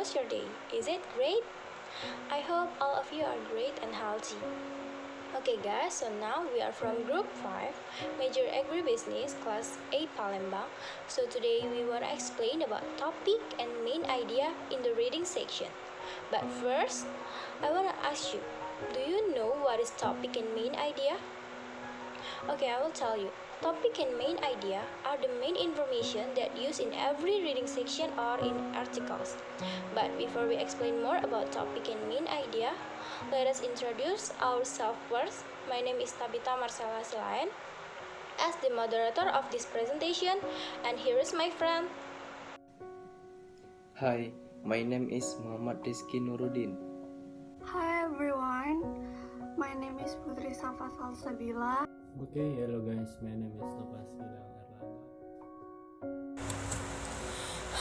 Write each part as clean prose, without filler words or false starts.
how's your day? Is it great? I hope all of you are great and healthy. Okay guys, so now we are from group 5, major agribusiness, class A Palembang. So today we want to explain about topic and main idea in the reading section. But first, I want to ask you, do you know what is topic and main idea? Okay, I will tell you. Topic and main idea are the main information that used in every reading section or in articles. But before we explain more about topic and main idea, let us introduce ourselves first. My name is Tabita Marsella Silaen as the moderator of this presentation, and here is my friend. Hi, my name is Rizki Nuruddin. Hi everyone, my name is Putri Shafa Salsabila. Okay, hello guys, my name is Topaz, Gilang, Erlangga.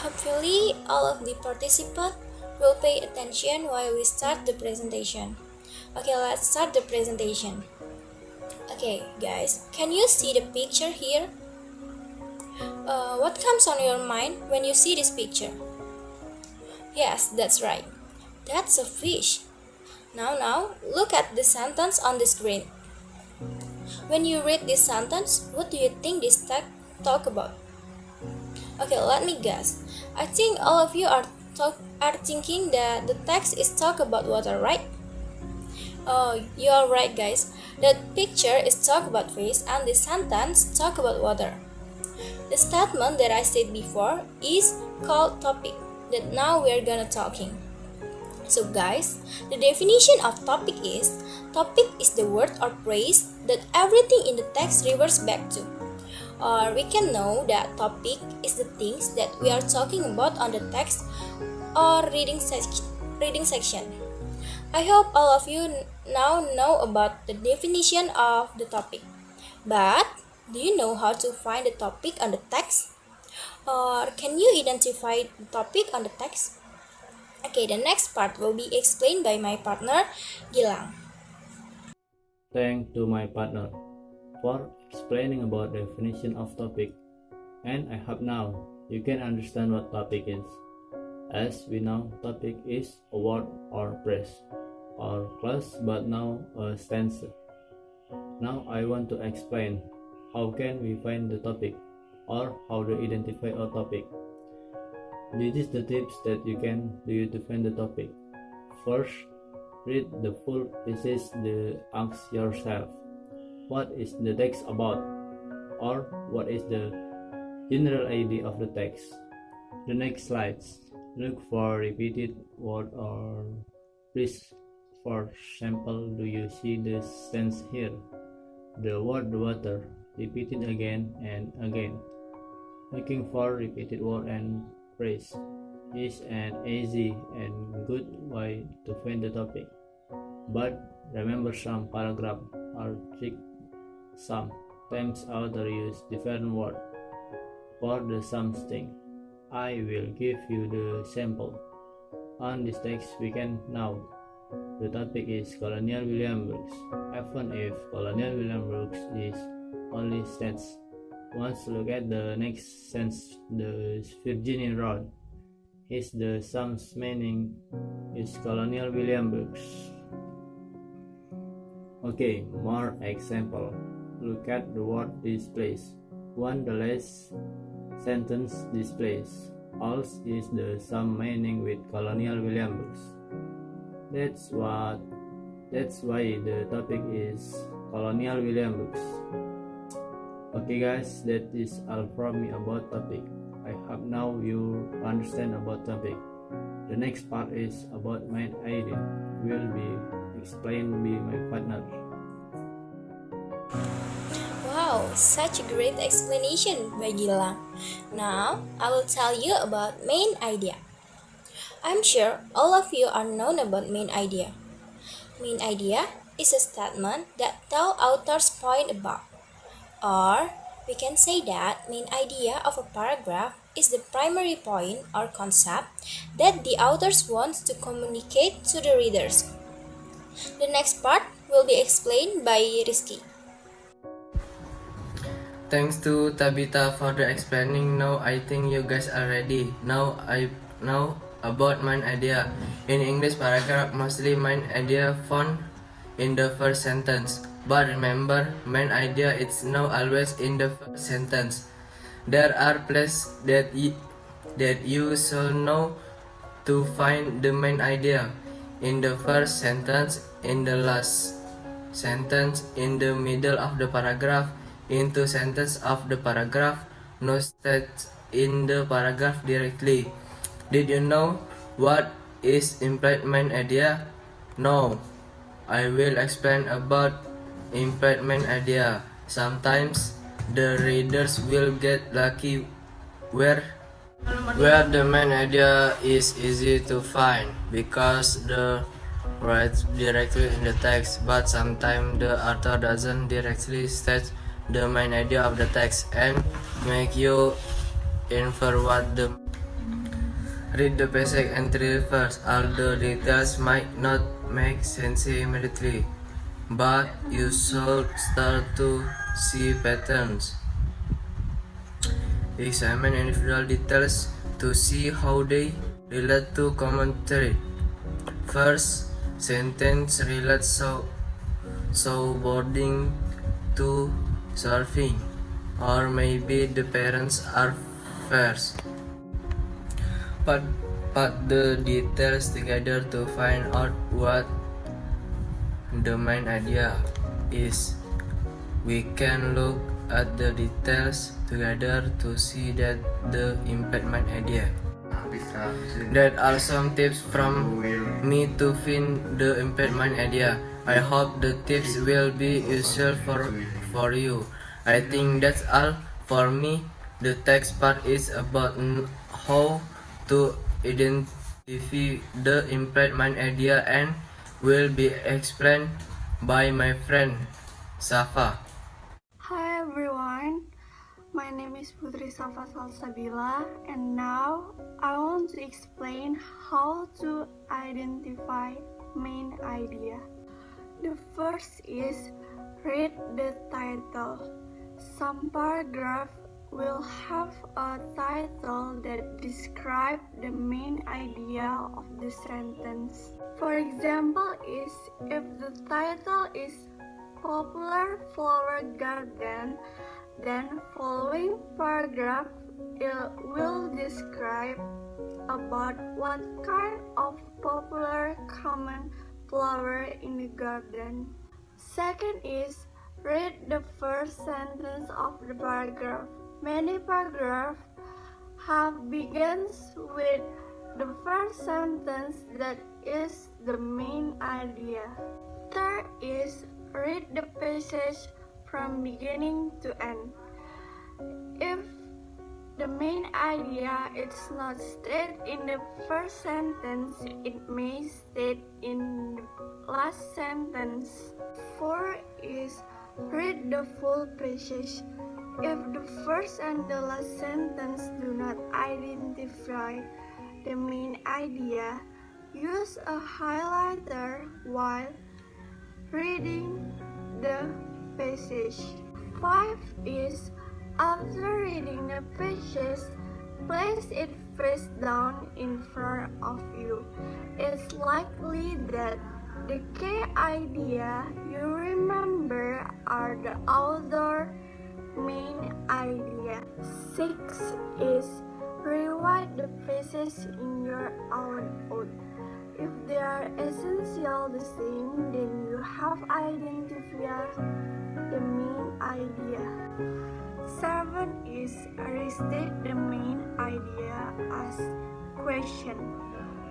Hopefully, all of the participants will pay attention while we start the presentation. Okay, let's start the presentation. Okay, guys, can you see the picture here? What comes on your mind when you see this picture? Yes, that's right. That's a fish. Now, look at the sentence on the screen. When you read this sentence, what do you think this text talk about? Okay, let me guess. I think all of you are thinking that the text is talk about water, right? Oh, you are right, guys. The picture is talk about fish and the sentence talk about water. The statement that I said before is called topic that now we are gonna talking. So guys, the definition of topic is the word or phrase that everything in the text refers back to. Or we can know that topic is the things that we are talking about on the text or reading section. I hope all of you now know about the definition of the topic. But do you know how to find the topic on the text? Or can you identify the topic on the text? Okay, the next part will be explained by my partner, Gilang. Thanks to my partner for explaining about definition of topic. And I hope now you can understand what topic is. As we know, topic is a word or phrase or clause, but now a stanza. Now I want to explain how can we find the topic or how to identify a topic. This is the tips that you can do to find the topic. First, read the full passage to ask yourself, what is the text about? Or what is the general idea of the text? The next slides, look for repeated word or phrase. For example, do you see the sense here? The word water, repeated again and again. Looking for repeated word and phrase is an easy and good way to find the topic. But remember, some paragraph are trick. Sometimes author use different word for the something. I will give you the sample. On this text we can know the topic is Colonial William Brooks. Even if Colonial William Brooks is only stats. Once look at the next sentence, the Virginia Road is the sums meaning is Colonial William Brooks. Okay, more example. Look at the word displays. One the last sentence displays. Also is the sum meaning with Colonial William Brooks. That's why the topic is Colonial William Brooks. Okay guys, that is all from me about topic. I hope now you understand about topic. The next part is about main idea. Will be explained by my partner. Wow, such a great explanation by Gilang. Now, I will tell you about main idea. I'm sure all of you are known about main idea. Main idea is a statement that tells author's point about. Or, we can say that main idea of a paragraph is the primary point or concept that the authors wants to communicate to the readers. The next part will be explained by Rizki. Thanks to Tabita for the explaining. Now I think you guys are ready. Now about main idea. In English paragraph, mostly main idea found in the first sentence. But remember, main idea is not always in the first sentence. There are places that you should know to find the main idea. In the first sentence, in the last sentence, in the middle of the paragraph, into sentence of the paragraph, no text in the paragraph directly. Did you know what is implied main idea? No. I will explain about implied main idea. Sometimes the readers will get lucky where the main idea is easy to find because the right directly in the text, but sometimes the author doesn't directly state the main idea of the text and make you infer what the read the basic entry first. Although details might not make sense immediately, but you should start to see patterns. Examine individual details to see how they relate to commentary. First sentence relates boarding to surfing, or maybe the parents are first. Put the details together to find out what the main idea is. We can look at the details together to see that the impact main idea. That are some tips from me to find the impact main idea. I hope the tips will be useful for you. I think that's all for me. The text part is about how to identify the impact main idea and will be explained by my friend Shafa. Hi everyone, my name is Putri Salsabila, and now I want to explain how to identify main idea. The first is read the title. Some paragraph will have a title that describes the main idea of the sentence. For example, if the title is Popular Flower Garden, then following paragraph will describe about what kind of popular common flower in the garden. Second is read the first sentence of the paragraph. Many paragraphs have begins with the first sentence that is the main idea. Third is read the passage from beginning to end. If the main idea is not stated in the first sentence, it may state in the last sentence. 4 is read the full passage. If the first and the last sentence do not identify the main idea, use a highlighter while reading the passage. 5 is after reading the passage, place it face down in front of you. It's likely that the key idea you remember are the outdoor main idea. 6 is rewrite the passage in your own words. If they are essentially the same, then you have identified the main idea. 7 is restate the main idea as question.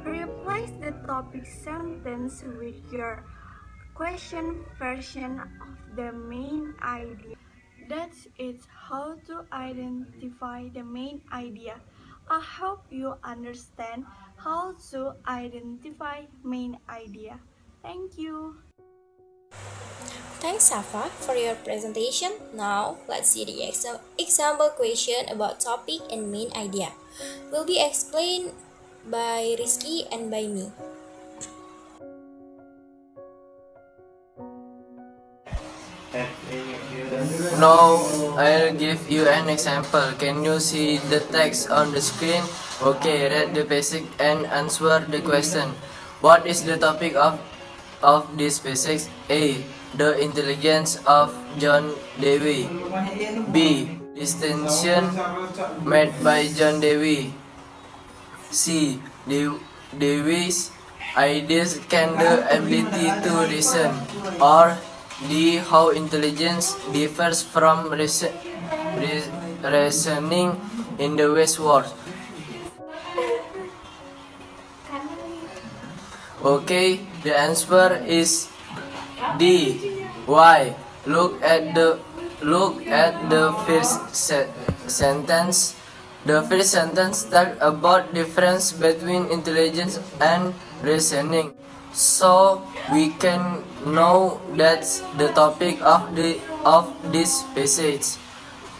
Replace the topic sentence with your question version of the main idea. That's it, how to identify the main idea. I hope you understand how to identify main idea. Thank you. Thanks, Safa, for your presentation. Now, let's see the example question about topic and main idea. Will be explained by Rizki and by me. Now I'll give you an example. Can you see the text on the screen? Okay, read the basic and answer the question. What is the topic of this basics? A. The intelligence of John Dewey. B. Distinction made by John Dewey. C. Dewey's ideas can the ability to reason. Or D. How intelligence differs from reasoning in the Westworld. Okay, the answer is D. Why? Look at the first sentence. The first sentence talks about difference between intelligence and reasoning. So we can know that's the topic of this passage.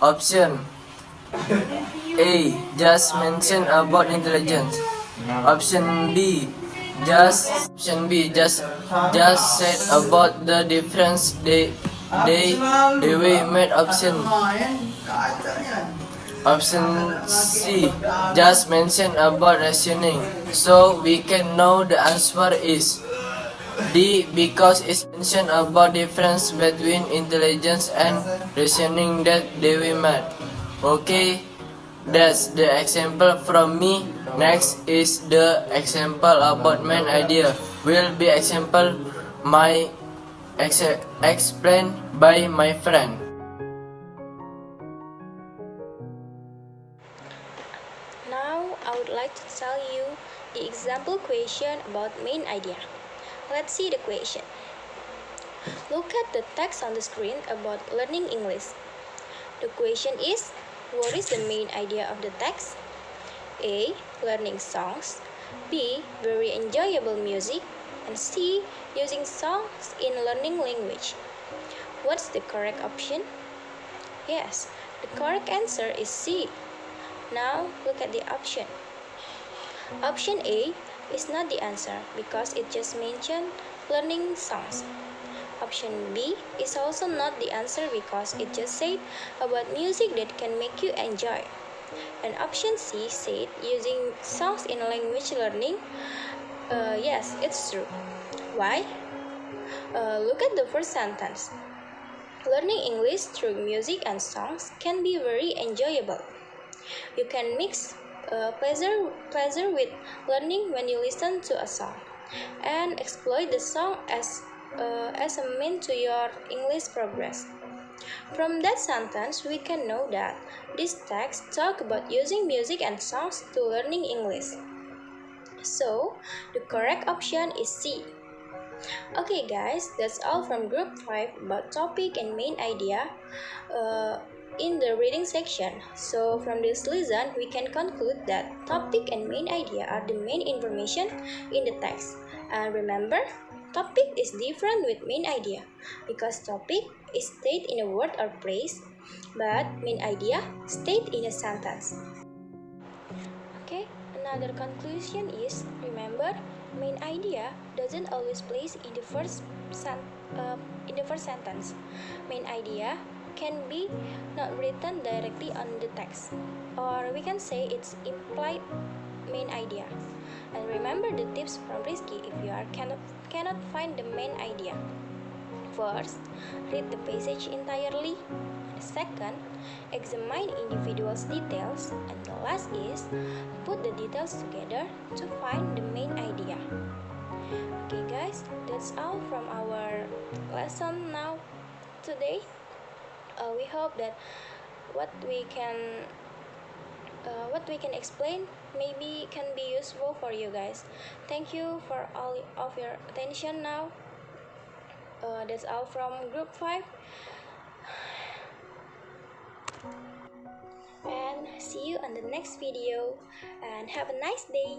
Option A. Just mention about intelligence. Option B. Just said about the difference they were made. Option C. Just mention about reasoning. So we can know the answer is D, because it's mentioned about difference between intelligence and reasoning that they were made. Okay, that's the example from me. Next is the example about main idea. Will be example explained by my friend. Now I would like to tell you the example question about main idea. Let's see the question. Look at the text on the screen about learning English. The question is, what is the main idea of the text? A. Learning songs. B. Very enjoyable music. And C. Using songs in learning language. What's the correct option? Yes, the correct answer is C. Now look at the option. Option A is not the answer because it just mentioned learning songs. Option B is also not the answer because it just said about music that can make you enjoy. And option C said using songs in language learning. Yes, it's true. Why? Look at the first sentence. Learning English through music and songs can be very enjoyable. You can mix pleasure with learning when you listen to a song and exploit the song as a means to your English progress. From that sentence, we can know that this text talks about using music and songs to learning English. So, the correct option is C. Okay guys, that's all from group 5 about topic and main idea in the reading section. So from this lesson, we can conclude that topic and main idea are the main information in the text. And remember, topic is different with main idea because topic is stated in a word or phrase, but main idea stated in a sentence. Okay, another conclusion is, remember, main idea doesn't always place in the first sentence. Main idea can be not written directly on the text, or we can say it's implied main idea. And remember the tips from Rizki if you cannot find the main idea. First, read the passage entirely. Second, examine individual details. And the last is, put the details together to find the main idea. Okay guys, that's all from our lesson now today. We hope that what we can explain maybe can be useful for you guys. Thank you for all of your attention now. That's all from group 5. And see you on the next video, and have a nice day.